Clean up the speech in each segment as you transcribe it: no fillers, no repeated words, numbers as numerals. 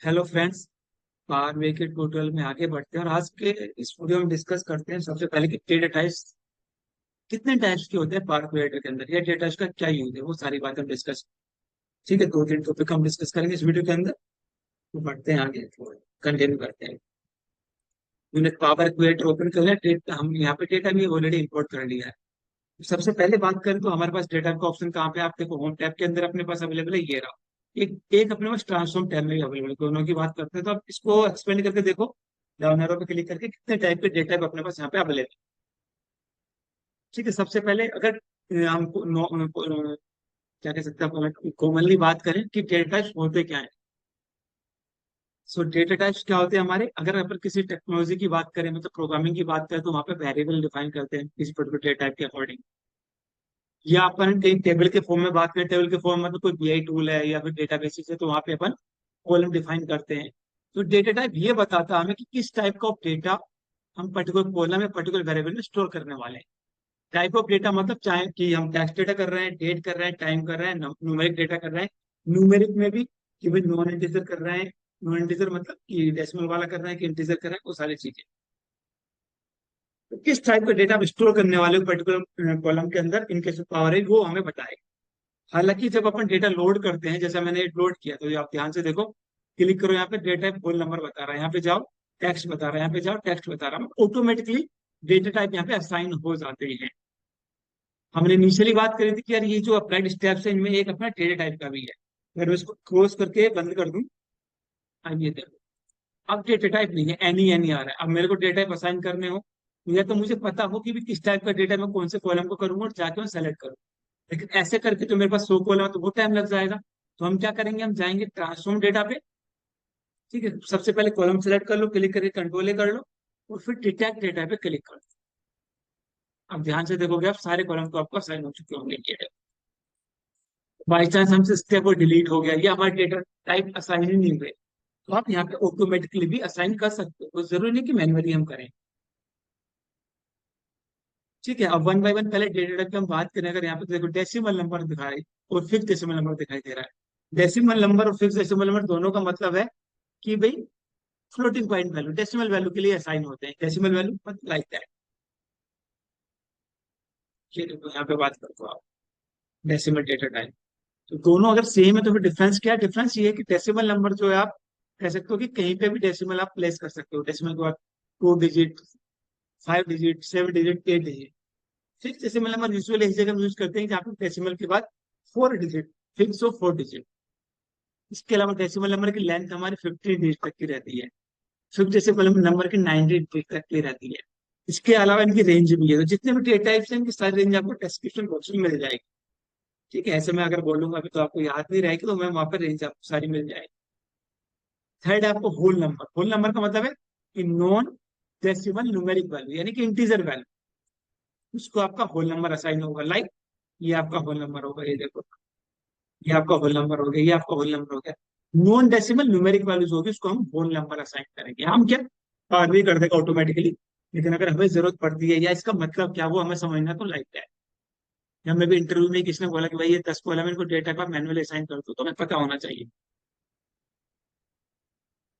Hello friends. Power वे के tutorial में आगे बढ़ते हैं और आज के इस वीडियो में डिस्कस करते हैं सबसे पहले कि डेटा टाइप्स कितने टाइप्स के होते हैं पावर क्रिएटर के अंदर या डेटा टाइप्स का क्या यूज है, वो सारी बातें हम डिस्कस। ठीक है, दो तीन टॉपिक हम डिस्कस करेंगे इस वीडियो के अंदर। तो बढ़ते हैं आगे, कंटिन्यू करते हैं। यूनिट पावर क्रिएटर ओपन कर लिया, हम यहाँ पे डेटा भी ऑलरेडी इंपोर्ट कर लिया है। सबसे पहले बात करें तो हमारे पास डेटा का ऑप्शन कहाँ पे, आप देखो होम टैब के अंदर अपने पास अवेलेबल है, ये रहा। एक एक अपने पास ट्रांसफॉर्म टैब में भी अवेलेबल है, दोनों की बात करते हैं तो आप इसको एक्सपेंड करके देखो। डाउन एरो पे क्लिक करके कितने टाइप के डेटा अपने पास यहाँ पे अवेलेबल। ठीक है, सबसे पहले अगर हमको क्या कह सकते हैं, कॉमनली बात करें कि डेटा टाइप्स होते क्या है। सो डेटा टाइप्स क्या होते हैं हमारे, अगर अपन किसी टेक्नोलॉजी की बात करें, मतलब प्रोग्रामिंग की बात करें, तो वहाँ पे वेरिएबल डिफाइन करते हैं किसी पर्टिकुलर डेटा टाइप के अकॉर्डिंग। या अपन कहीं टेबल के फॉर्म में बात करें, टेबल के फॉर्म मतलब कोई बीआई टूल है या फिर डेटाबेसिस है, तो वहां पे अपन कॉलम डिफाइन करते हैं। तो डेटा टाइप ये बताता है हमें कि किस टाइप का डेटा हम पर्टिकुलर कॉलम या पर्टिकुलर वेरिएबल में स्टोर करने वाले हैं। टाइप ऑफ डेटा मतलब चाहे कि हम टेक्स्ट डेटा कर रहे हैं, डेट कर रहे हैं, टाइम कर रहे हैं, न्यूमेरिक डेटा कर रहे हैं। न्यूमेरिक में भी कि भाई नॉन इंटीजर कर रहे हैं, नॉन इंटीजर मतलब कि डेसिमल वाला कर रहे हैं कि इंटीजर कर रहे हैं, वो सारी चीजें। तो किस टाइप का डेटा आप स्टोर करने वाले पर्टिकुलर कॉलम के अंदर, इनके जो पावर है वो हमें बताएगा। हालांकि जब अपन डेटा लोड करते हैं, जैसा मैंने लोड किया, तो ये आप ध्यान से देखो, क्लिक करो यहाँ पे, डेटा टाइप होल नंबर बता रहा है, यहाँ पे जाओ टेक्स्ट बता रहा है, यहाँ पे जाओ टेक्स्ट बता रहा है, ऑटोमेटिकली डेटा टाइप यहाँ पे असाइन हो जाते हैं। हमने इनिशियली बात करी थी कि यार ये जो अप्लाइड स्टेप्स है, इनमें एक अपना डेटा टाइप का भी है। अगर मैं इसको क्लोज करके बंद कर दूं, अब ये देखो, अब डेटा टाइप नहीं है, एनी एनी आ रहा है। अब मेरे को डेटा टाइप असाइन करने हो, या तो मुझे पता हो कि भी किस टाइप का डेटा मैं कौन से कॉलम को करूंगा और जाके मैं सेलेक्ट करूँ। लेकिन ऐसे करके तो मेरे पास 100 कॉलम है, तो वो टाइम लग जाएगा। तो हम क्या करेंगे, हम जाएंगे ट्रांसफॉर्म डेटा पे। ठीक है, सबसे पहले कॉलम सेलेक्ट कर लो, क्लिक करके कंट्रोल ए कर लो, और फिर डिटेक्ट डेटा पे क्लिक कर दो। अब ध्यान से देखोगे, आप सारे कॉलम को आपको असाइन हो चुके होंगे डेटा। बाई चांस हमसे स्टेप और डिलीट हो गया या हमारे डेटा टाइप असाइन ही नहीं हुए, तो आप यहाँ पे ऑटोमेटिकली भी असाइन कर सकते हो, तो जरूरी नहीं कि मैन्युअली हम करें। ठीक है, अब वन बाय वन पहले डेटा टाइप की हम बात करें। अगर यहाँ पे देखो डेसिमल नंबर दिखाई और फिक्स डेसिमल नंबर दिखाई दे रहा है। डेसिमल नंबर और फिक्स डेसिमल नंबर दोनों का मतलब है कि भाई floating point value decimal value के लिए असाइन होते हैं, डेसिमल वैल्यू लाइक दैट। ठीक है, तो यहाँ पे बात करते हो आप डेसिमल डेटा टाइप। तो दोनों अगर सेम है तो फिर डिफरेंस क्या है, डिफरेंस ये है कि डेसिमल नंबर जो है, आप कह सकते हो कि कहीं पे भी डेसिमल आप प्लेस कर सकते हो। डेसिमल के बाद 2 digit, 5 digit, 7 digit, 8 digit. Fix decimal number usually इस जगह यूज करते हैं जहाँ पे डेसिमल के बाद 4 डिजिट, फिक्स हो 4 डिजिट। इसके अलावा डेसिमल नंबर की लेंथ हमारी 50 डिजिट तक की रहती है। फिफ्थ डेसिमल नंबर की 90 डिजिट तक की रहती है। इसके अलावा इनकी रेंज भी है, तो जितने भी डेटा टाइप्स हैं इनकी सारी रेंज आपको डिस्क्रिप्शन बॉक्स में मिल जाएगी। ठीक है, ऐसे मैं अगर बोलूंगा अभी तो आपको याद नहीं रहेगी, तो मैं वहां पर रेंज आपको सारी मिल जाएगी। थर्ड है आपको होल नंबर। होल नंबर का मतलब है कि नॉन डेसिमल न्यूमेरिक वैल्यू, यानी कि इंटीजर वैल्यू, उसको आपका होल नंबर असाइन होगा। लाइक ये आपका होल नंबर होगा, ये देखो, ये आपका होल नंबर हो गया, ये आपका होल नंबर हो गया। नॉन डेसिमल न्यूमेरिक वैल्यूज होगी, उसको हम होल नंबर असाइन करेंगे। हम क्या पार भी कर देगा ऑटोमेटिकली, लेकिन अगर हमें जरूरत पड़ती है या इसका मतलब क्या वो हमें समझना, तो लाइक है। या हमें भी इंटरव्यू में किसने बोला कि भाई ये 10 कॉलम है, इनको डेटा का मैनुअली असाइन कर दो, तो हमें पता होना चाहिए।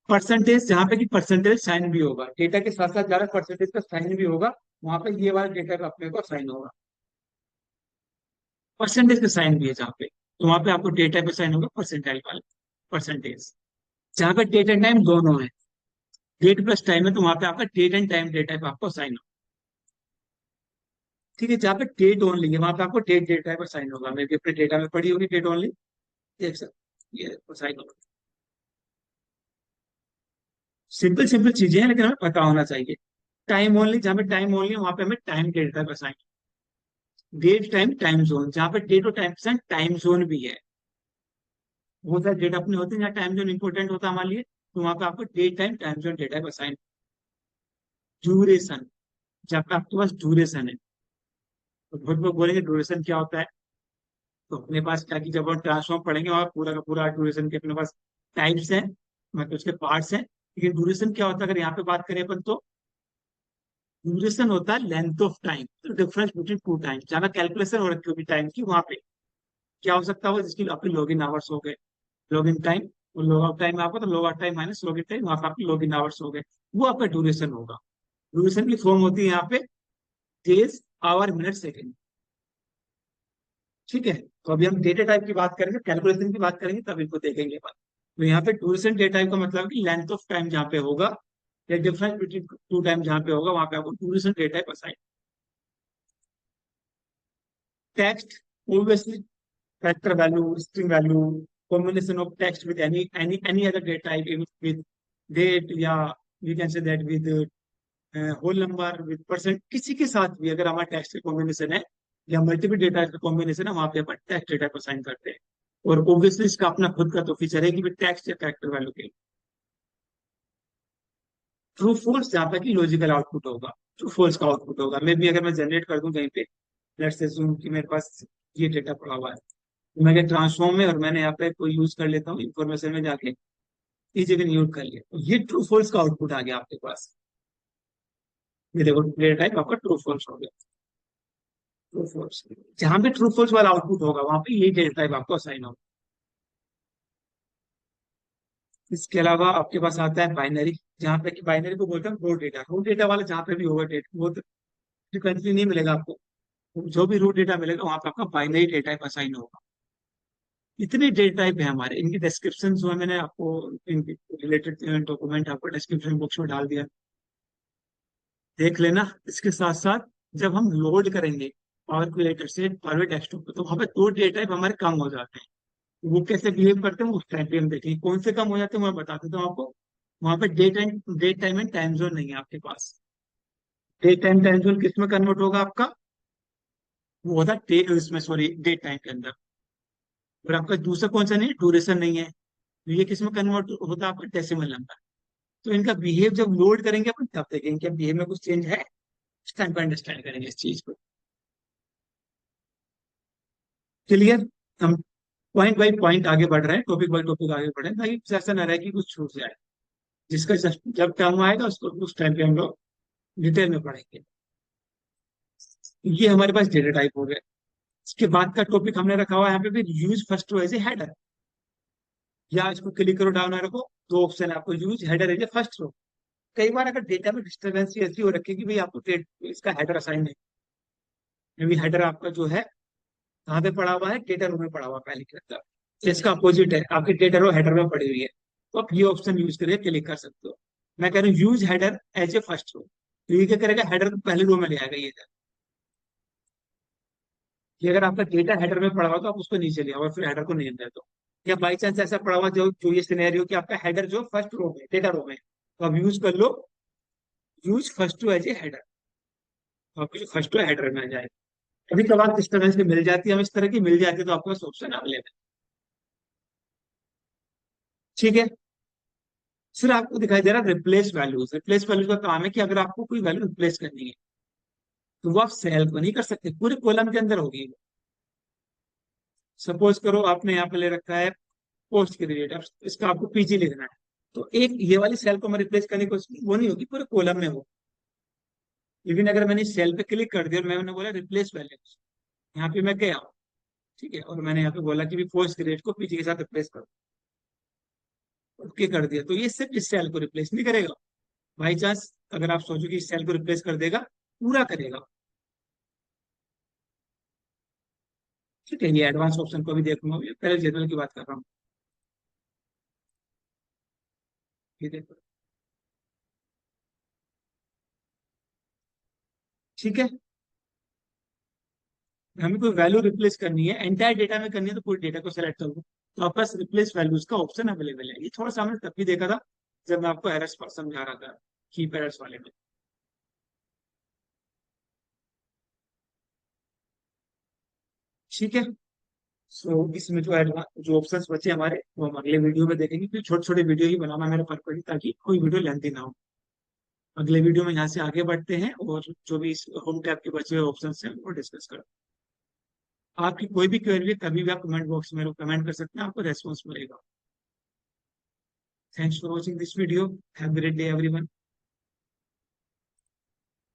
परसेंटेज, जहाँ पे कि परसेंटेज साइन भी होगा, डेटा के साथ साथ ज्यादा परसेंटेज का साइन भी होगा, वहां पे ये वाला डेटा का अपने को साइन होगा। परसेंटेज का साइन भी है जहाँ पे, तो वहां पे आपको डेटा पे साइन होगा परसेंटाइल वाला परसेंटेज। जहाँ पे डेट एंड टाइम दोनों है, डेट प्लस टाइम है, तो वहां पे आपका डेट एंड टाइम डेटा पे आपको साइन होगा। ठीक है, जहाँ पे डेट ओनली है वहां पे आपको डेट डेटा पर साइन होगा। मैं भी अपने डेटा में पढ़ी होगी डेट ओनली, देख सकते, ये साइन होगा। सिंपल सिंपल चीजें हैं, लेकिन हमें पता होना चाहिए। टाइम ओनली, जहाँ पे टाइम ओनली है वहां पे हमें टाइम डेटा पर sign. Date time time zone, जहाँ पे डेट और टाइम के साथ टाइम जोन भी है। बहुत सारे डेटा अपने होते हैं जहाँ टाइम जोन इंपॉर्टेंट होता है हमारे लिए, तो वहां पे आपको date time time zone data पर साइन। ड्यूरेशन, जहाँ पे आपके पास ड्यूरेशन है, तो बहुत लोग बोलेंगे ड्यूरेशन क्या होता है। तो अपने पास क्या कि जब हम ट्रांसफॉर्म पढ़ेंगे वहां पूरा का पूरा ड्यूरेशन के अपने पास टाइप्स हैं, मतलब उसके पार्ट्स हैं। लेकिन ड्यूरेशन क्या होता है, अगर यहाँ पे बात करें अपन, तो ड्यूरेशन होता है लेंथ ऑफ टाइम, तो डिफरेंस बिटवीन टू टाइम। जहाँ कैलकुलेशन हो रखी होगी टाइम की, वहां पे क्या हो सकता होगा, जिसकी आपके लॉग इन आवर्स हो गए, log in time, log out time आपका, तो log out time minus log in time, वहां पे आपके लॉग इन आवर्स हो गए, वो आपका ड्यूरेशन होगा। ड्यूरेशन की फॉर्म होती है यहाँ पे डेज, आवर, मिनट, सेकेंड। ठीक है। तो अभी हम डेटा टाइप की बात करेंगे, कैलकुलेशन की बात करेंगे, तब इनको देखेंगे बात। तो यहाँ पे ड्यूरेशन डेटा टाइप का मतलब कि लेंथ ऑफ टाइम जहाँ पे होगा, या डिफरेंस बिटवीन टू टाइम जहाँ पे होगा, वहां पे आपको duration data type assign. Text, obviously factor value, string value, combination of text with any other data type, even with date, या we can say that with whole number, with percent, किसी के साथ भी अगर हमारा टेक्स्ट का combination है या मल्टीपल डेटा का कॉम्बिनेशन है, वहां पे अपन टेक्स्ट डेटा को साइन करते हैं। और ऑब्वियसली इसका अपना खुद का तो फीचर है कि टेक्स्ट या कैरेक्टर वैल्यू के ट्रू फॉल्स जहां तक कि लॉजिकल आउटपुट होगा, ट्रू फॉल्स का आउटपुट होगा। मे भी अगर मैं जनरेट कर दूं कहीं पे, लेट्स अज्यूम कि मेरे पास ये डेटा पड़ा हुआ है, तो मैं ट्रांसफॉर्म में और मैंने यहाँ पे कोई यूज कर लेता हूँ इन्फॉर्मेशन में जाके, इस जगह यूज कर लिया, तो ये ट्रू फॉल्स का आउटपुट आ गया आपके पास। ये देखो डेटा टाइप आपका ट्रू फॉल्स हो गया। ट्रू फॉल्स, जहां पे ट्रू फॉल्स वाला आउटपुट होगा वहां पे ये डेटा टाइप आपको असाइन होगा। इसके अलावा आपके पास आता है बाइनरी, जहां पे कि बाइनरी को बोलते हैं रो डेटा वाला, जहां पे भी होगा डेटा वो तो फ्रिक्वेंटली नहीं मिलेगा आपको। जो भी रो डेटा मिलेगा वहां पे आपका बाइनरी डेटा टाइप असाइन होगा। इतने डेटा टाइप है हमारे, इनकी डिस्क्रिप्शन जो है मैंने आपको इनकी रिलेटेड डॉक्यूमेंट आपको डिस्क्रिप्शन बॉक्स में डाल दिया, देख लेना। इसके साथ साथ जब हम लोड करेंगे पावर क्रिएटर से पावर डेस्कटॉप पे, तो वहां पे दो डेटा टाइप हमारे कम हो जाते हैं। वो कैसे बिहेव करते हैं वो उस टाइम पे हम देखेंगे, कौन से कम हो जाते हैं मैं बता देता हूँ आपको। वहां पे day time and time zone नहीं है आपके पास। डे टाइम टाइम जोन किस में कन्वर्ट होगा आपका, वो होता है इसमें, सॉरी, डे टाइम के अंदर। और आपका दूसरा कौन सा नहीं है, ड्यूरेशन नहीं है, तो ये किस में कन्वर्ट होता है आपका, डेसिमल नंबर। तो इनका बिहेव जब लोड करेंगे अपन तब देखेंगे कि बिहेव में कुछ चेंज है, इस टाइम पर अंडरस्टैंड करेंगे इस चीज को। क्लियर। हम पॉइंट बाई पॉइंट आगे बढ़ रहे हैं, टॉपिक बाई टॉपिक आगे बढ़ रहे हैं, ताकि ऐसा ना रहे कि कुछ छूट जाए। जिसका जब टाइम आएगा उसको उस टाइम पे हम लोग डिटेल में पढ़ेंगे। ये हमारे पास डेटा टाइप हो गया। इसके बाद का टॉपिक हमने रखा हुआ है यहाँ पे भी, use first row as a header. या इसको क्लिक करो, डाउन एरो को, दो ऑप्शन है आपको, use header as a first row. कई बार अगर डेटा में डिस्टर्बेंस ऐसी हो रखी है कि भाई आपको इसका हेडर असाइन नहीं, हेडर आपका जो है कहाँ पे पड़ा हुआ है, डेटा रो में पड़ा हुआ है पहले के अंदर। इसका अपोजिट है, आपकी डेटा रो हेडर में पड़ी हुई है, तो आप ये ऑप्शन यूज करके क्लिक कर सकते हो। मैं कह रहा हूँ use header as a first row, तो ये क्या करेगा, हेडर को पहले रो में ले आएगा ये अगर आपका डेटा हेडर में पड़ा हुआ तो आप उसको नीचे ले आओ और फिर हेडर को नहीं दे दो। या बाई चांस ऐसा पड़ा हुआ जो जो ये सिनेरियो कि आपका हेडर जो फर्स्ट रो में, डेटा रो में, तो आप यूज कर लो use first row as a header, तो आपकी जो फर्स्ट रो हेडर में आ जाएगा। कभी कभार इस तरह की मिल जाती है, हम इस तरह की मिल जाती है, तो आपके पास ऑप्शन अवेलेबल। ठीक है। फिर आपको दिखाई दे रहा है रिप्लेस वैल्यूज। रिप्लेस वैल्यूज का काम है कि अगर आपको कोई वैल्यू रिप्लेस करनी है, तो वो आप सेल को नहीं कर सकते, पूरे कॉलम के अंदर होगी। सपोज करो आपने यहाँ पे ले रखा है पोस्ट क्रेडिट, अब इसका आपको पीजी लिखना है, तो एक ये वाली सेल को मैं रिप्लेस करने की कोशिश, वो नहीं होगी, पूरे कॉलम में हो। इवन अगर मैंने सेल पे क्लिक कर दिया और मैंने बोला रिप्लेस वैल्यूज, यहाँ पे मैं गया, ठीक है, और मैंने यहाँ पे बोला कि भी पोस्ट क्रेडिट को पीजी के साथ रिप्लेस करो, ओके कर दिया, तो ये सिर्फ इस सेल को रिप्लेस नहीं करेगा। बाई चांस अगर आप सोचो कि इस सेल को रिप्लेस कर देगा, पूरा करेगा। ठीक है, ये एडवांस ऑप्शन को भी देखूंगा, पहले जनरल की बात कर रहा हूँ। ये देखो, ठीक है। हमें कोई वैल्यू रिप्लेस करनी है, एंटायर डेटा में करनी है, तो पूरे डेटा को सेलेक्ट करूँ, तो आपके पास रिप्लेस वैल्यूज का ऑप्शन अवेलेबल है। ये थोड़ा सा हमने तब भी देखा था जब मैं आपको एरर्स समझा रहा था, कीप एरर्स वाले में। ठीक है। सो इसमें जो जो ऑप्शंस बचे हमारे, वो हम अगले वीडियो में देखेंगे, क्योंकि छोटे छोटे वीडियो ही बनाना मेरा पर्पज है, ताकि कोई वीडियो लेंथी ना हो। अगले वीडियो में यहाँ से आगे बढ़ते हैं और जो भी इस होम टैब के बचे हुए ऑप्शन हैं वो डिस्कस करते हैं। आपकी कोई भी क्वेरी है कभी भी आप कमेंट बॉक्स में कमेंट कर सकते हैं, आपको रेस्पॉन्स मिलेगा। Thanks for watching this video. Have a great day everyone.